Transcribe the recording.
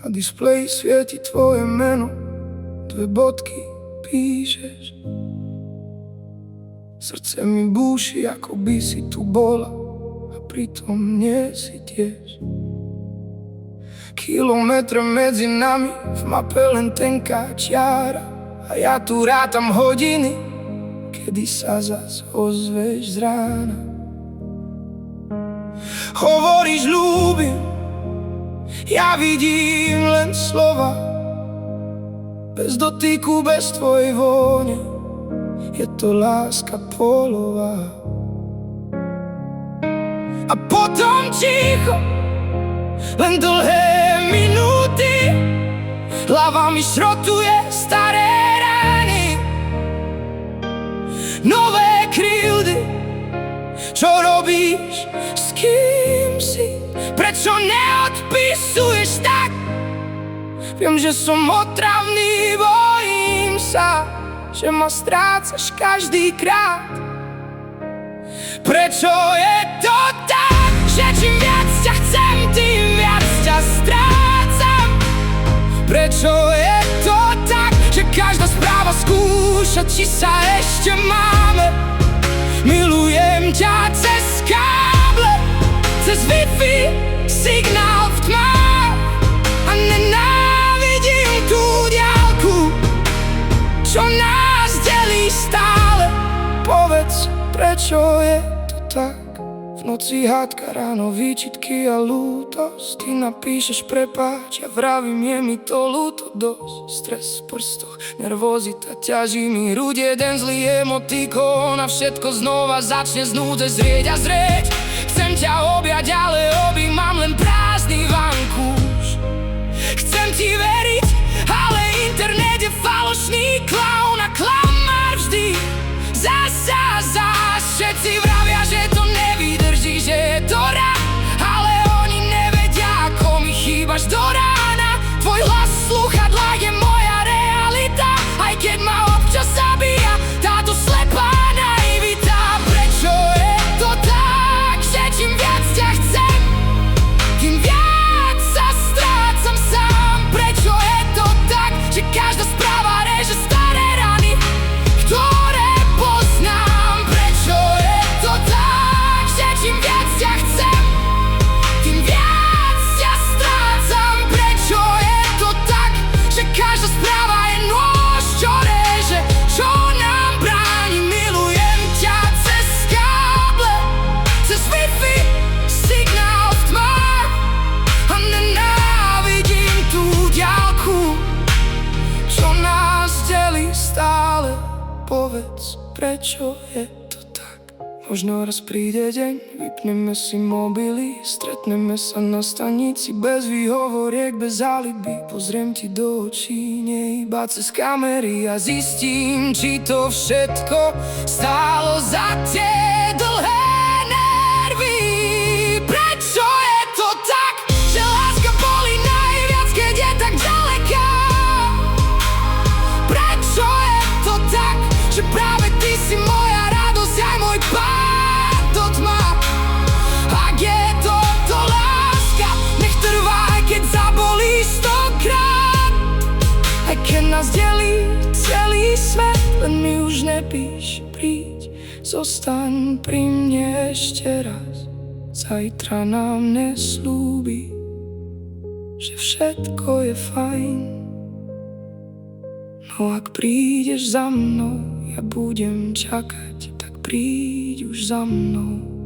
a displeji svieti tvoje meno. 2 bodky píšeš. Srdce mi búši, ako by si tu bola, a pritom nie si tiež. Kilometre medzi nami, v mape len tenká čiara, a ja tu rátam hodiny, kedy sa zas ozveš z rána. Hovoríš ľúbim, ja vidím len slova, bez dotyku, bez tvojej vône, je to láska polová. A potom ticho, len dlhé minúty, hlava mi šrotuje staré rány. Nové krivdy, čo robíš, s kým si, prečo neodpisuješ tak? Viem, že som otravný, bojím sa, že ma strácaš každý krát. Prečo je to tak, že čím viac ťa chcem, tým viac ťa strácam? Prečo je to tak, že každá správa skúša, či sa ešte máme? Milujem ťa cez káble, cez Wi-Fi, signál v tmách, a nenávidím tú diaľku, čo nás delí stále. Povedz, prečo je to tak? V noci hádka, ráno výčitky a lútosť. Ty napíšeš prepáč, ja vravím, je mi to ľúto dosť. Stres v prstoch, nervozita ťaží mi hruď. Jeden zlý emotikón a všetko znova začne z núdze zrieť a zrieť. Chcem ťa objať, ale objímam len prázdny vankúš. Chcem ti veriť, ale internet je falošný klaun a klamár vždy. Zas všetci vravia, že to nevydrží, že je to rad, ale oni nevedia, ako mi chýbaš do rána. Tvoj hlas v slúchadlách je moja realita, aj keď ma občas zabíja táto slepá naivita. Prečo je to tak, že čím viac ťa chcem, tým viac sa strácam sám? Prečo je to tak, že každá správa reže staré rany, ktoré poznám? Prečo je to tak, že čím viac ťa chcem, tým viac ťa strácam? Prečo je to tak, že každá správa je nôž, čo reže, čo nám bráni? Milujem ťa cez káble, cez Wi-Fi, signál v tmách, a nenávidím tú diaľku, čo nás delí stále. Povedz, prečo je to tak? Možno raz príde deň, vypneme si mobily, stretneme sa na stanici bez výhovoriek, bez alibi. Pozriem ti do očí, nie iba cez kamery, a zistím, či to všetko stálo za tie dlhé nervy. Prečo je to tak, že láska bolí najviac, keď je tak ďaleká? Prečo je to tak, že práve ty si moja radosť, aj môj pád do tma? Ak je to láska, nech trvá, aj keď zabolí 100-krát. Aj keď nás delí celý svet, len mi už nepíš, príď, zostaň pri mne ešte raz. Zajtra nám nesľúbi, že všetko je fajn. No ak prídeš za mnou, ja budem čakať, tak príď už za mnou.